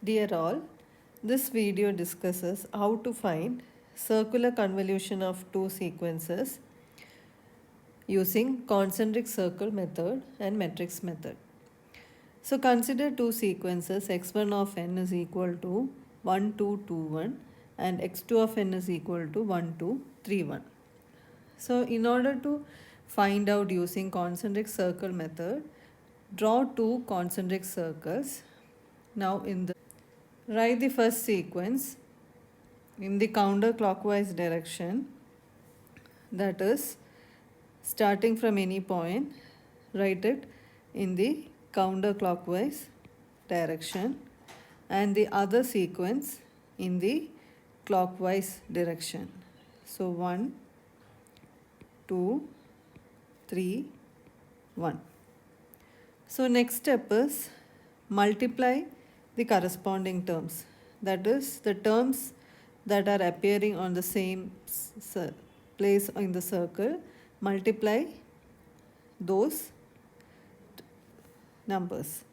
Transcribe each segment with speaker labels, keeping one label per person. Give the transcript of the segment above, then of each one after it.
Speaker 1: Dear all, this video discusses how to find circular convolution of two sequences using concentric circle method and matrix method. So consider two sequences x1 of n is equal to 1, 2, 2, 1 and x2 of n is equal to 1, 2, 3, 1. So in order to find out using concentric circle method, draw two concentric circles. Now write the first sequence in the counterclockwise direction, that is starting from any point, write it in the counterclockwise direction, and the other sequence in the clockwise direction. So 1, 2, 3, 1. So next step is multiply the corresponding terms, that is the terms that are appearing on the same place in the circle, multiply those numbers.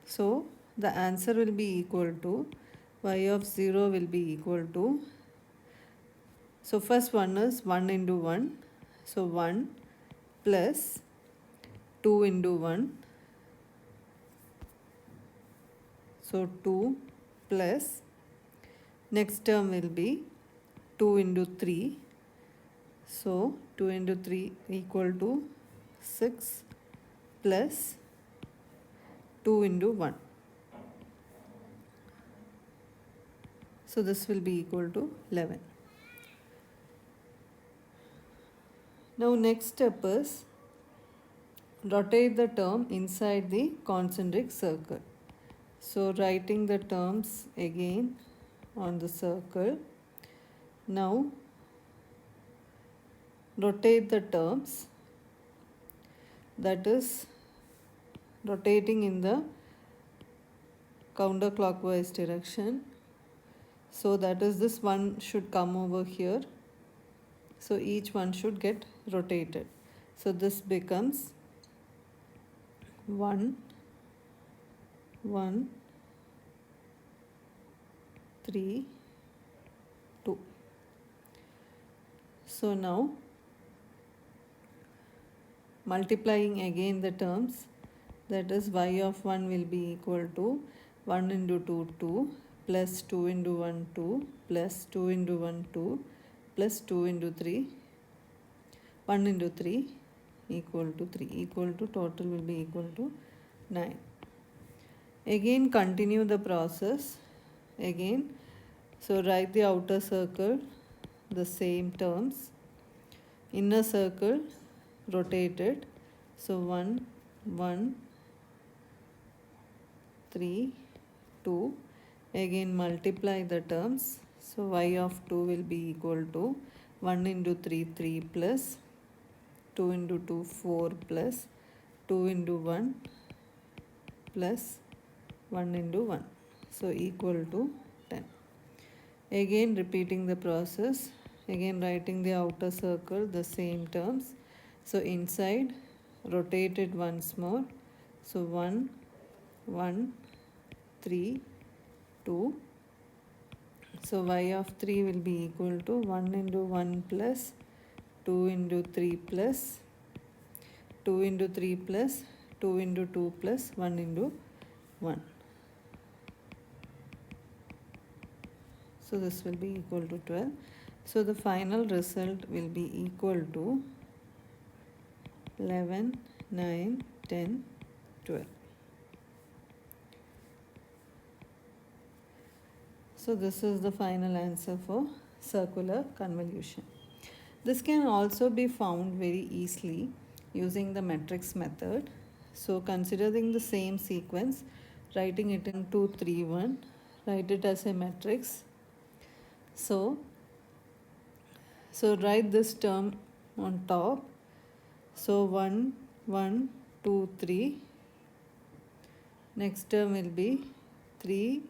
Speaker 1: So the answer will be equal to y of 0 will be equal to, so first one is 1 into 1, so 1 plus 2 into 1, so 2 plus, next term will be 2 into 3, so 2 into 3 equal to 6 plus 2 into 1. So this will be equal to 11. Now next step is rotate the term inside the concentric circle. So writing the terms again on the circle. Now rotate the terms, that is rotating in the counterclockwise direction. So that is, this one should come over here. So each one should get rotated. So this becomes 1, 1, 3, 2. So now multiplying again the terms, that is y of 1 will be equal to 1 into 2, 2 plus 2 into 1, 2 plus 2 into 1, 2 plus 2 into 3, 1 into 3 equal to 3, equal to, total will be equal to 9. Again continue the process again. So write the outer circle, the same terms, inner circle rotate it. So 1, 1, 3, 2. Again multiply the terms. So y of 2 will be equal to 1 into 3, 3 plus 2 into 2, 4 plus 2 into 1 plus 1 into 1. So equal to 10. Again repeating the process, again writing the outer circle, the same terms. So inside rotate it once more. So 1, 1, 3, 2. So y of 3 will be equal to 1 into 1 plus 2 into 3 plus 2 into 3 plus 2 into 2 plus 1 into 1. So this will be equal to 12. So the final result will be equal to 11, 9, 10, 12. So this is the final answer for circular convolution. This can also be found very easily using the matrix method. So considering the same sequence, writing it in 2, 3, 1, write it as a matrix. So write this term on top. So 1, 1, 2, 3. Next term will be 3,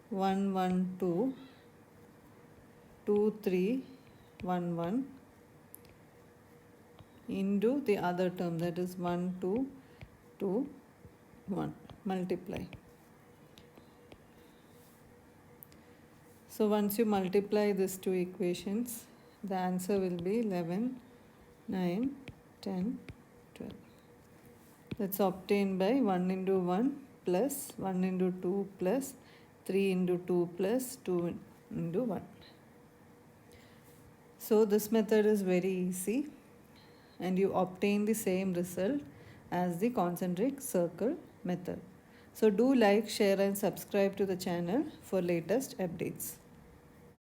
Speaker 1: 1, 1, 2, 2, 3, 1, 1 into the other term, that is 1, 2, 2, 1. multiply. So once you multiply these two equations, the answer will be 11, 9, 10, 12. That's obtained by 1 into 1 plus 1 into 2 plus 3 into 2 plus 2 into 1. So this method is very easy and you obtain the same result as the concentric circle method. So do like, share and subscribe to the channel for latest updates.